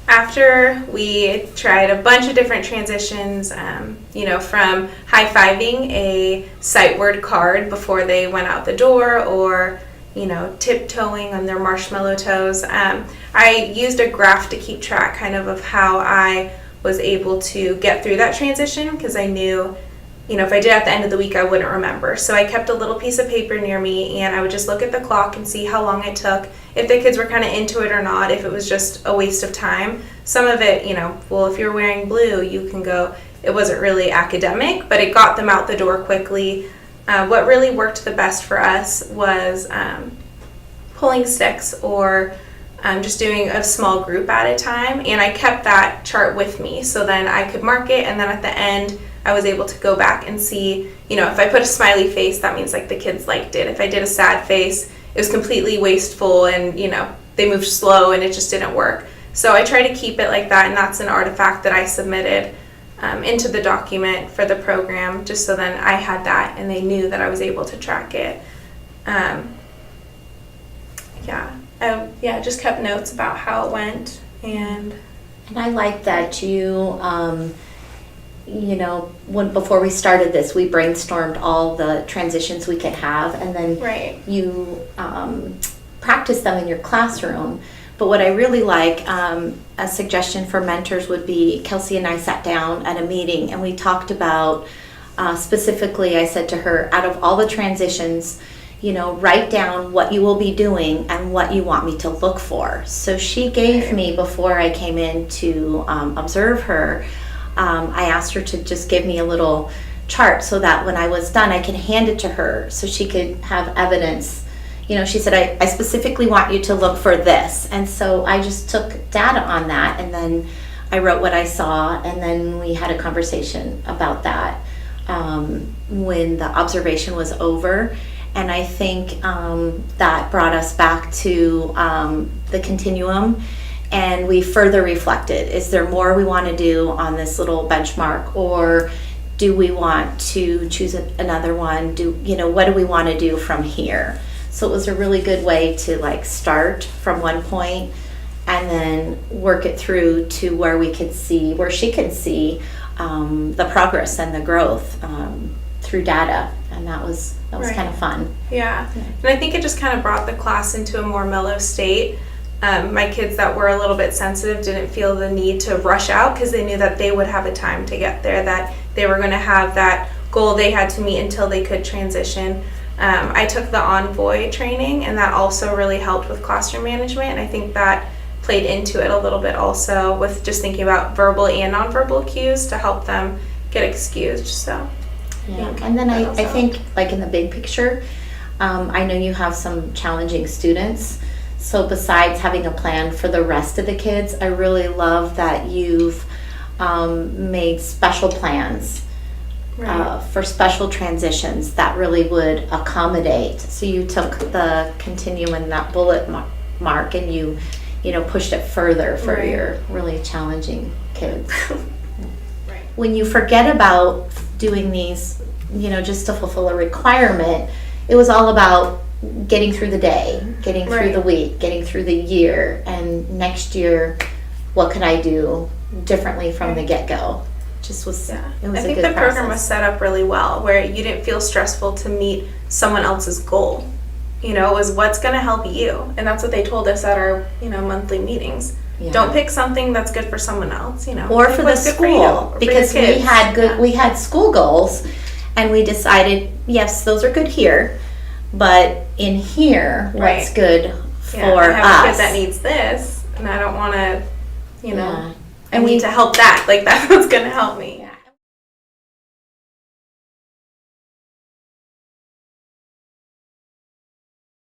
after we tried a bunch of different transitions, from high-fiving a sight word card before they went out the door, or tiptoeing on their marshmallow toes. I used a graph to keep track kind of how I was able to get through that transition, because I knew, if I did at the end of the week, I wouldn't remember. So I kept a little piece of paper near me, and I would just look at the clock and see how long it took, if the kids were kind of into it or not, if it was just a waste of time. Some of it, if you're wearing blue, you can go, it wasn't really academic, but it got them out the door quickly. What really worked the best for us was pulling sticks, or just doing a small group at a time, and I kept that chart with me, so then I could mark it, and then at the end I was able to go back and see, if I put a smiley face, that means like the kids liked it. If I did a sad face, it was completely wasteful, and they moved slow and it just didn't work. So I try to keep it like that, and that's an artifact that I submitted into the document for the program, just so then I had that and they knew that I was able to track it. I just kept notes about how it went. And I like that you, before we started this, we brainstormed all the transitions we could have, and then you practiced them in your classroom. But what I really like, a suggestion for mentors would be, Kelsey and I sat down at a meeting and we talked about, specifically, I said to her, out of all the transitions, write down what you will be doing and what you want me to look for. So she gave me, before I came in to observe her, I asked her to just give me a little chart so that when I was done, I could hand it to her so she could have evidence. She said, I specifically want you to look for this. And so I just took data on that, and then I wrote what I saw, and then we had a conversation about that when the observation was over. And I think that brought us back to the continuum, and we further reflected. Is there more we want to do on this little benchmark, or do we want to choose another one? What do we want to do from here? So it was a really good way to start from one point and then work it through to where she could see the progress and the growth through data. And that was kind of fun. Yeah. And I think it just kind of brought the class into a more mellow state. My kids that were a little bit sensitive didn't feel the need to rush out, because they knew that they would have a time to get there, that they were going to have that goal they had to meet until they could transition. I took the Envoy training, and that also really helped with classroom management, and I think that played into it a little bit also, with just thinking about verbal and nonverbal cues to help them get excused. So and then I think in the big picture, I know you have some challenging students, so besides having a plan for the rest of the kids, I really love that you've made special plans for special transitions that really would accommodate. So you took the continuum and that bullet mark, and you pushed it further for your really challenging kids. When you forget about doing these, just to fulfill a requirement, it was all about getting through the day, getting through the week, getting through the year, and next year, what could I do differently from the get-go? It was I a think good the program process. was set up really well, where you didn't feel stressful to meet someone else's goal. It was what's going to help you, and that's what they told us at our monthly meetings. Don't pick something that's good for someone else, or for the school, because we had school goals, and we decided, yes, those are good here, but in here, what's good for I have us? a kid that needs this, and I don't want to, Yeah. I need to help that. That's what's going to help me.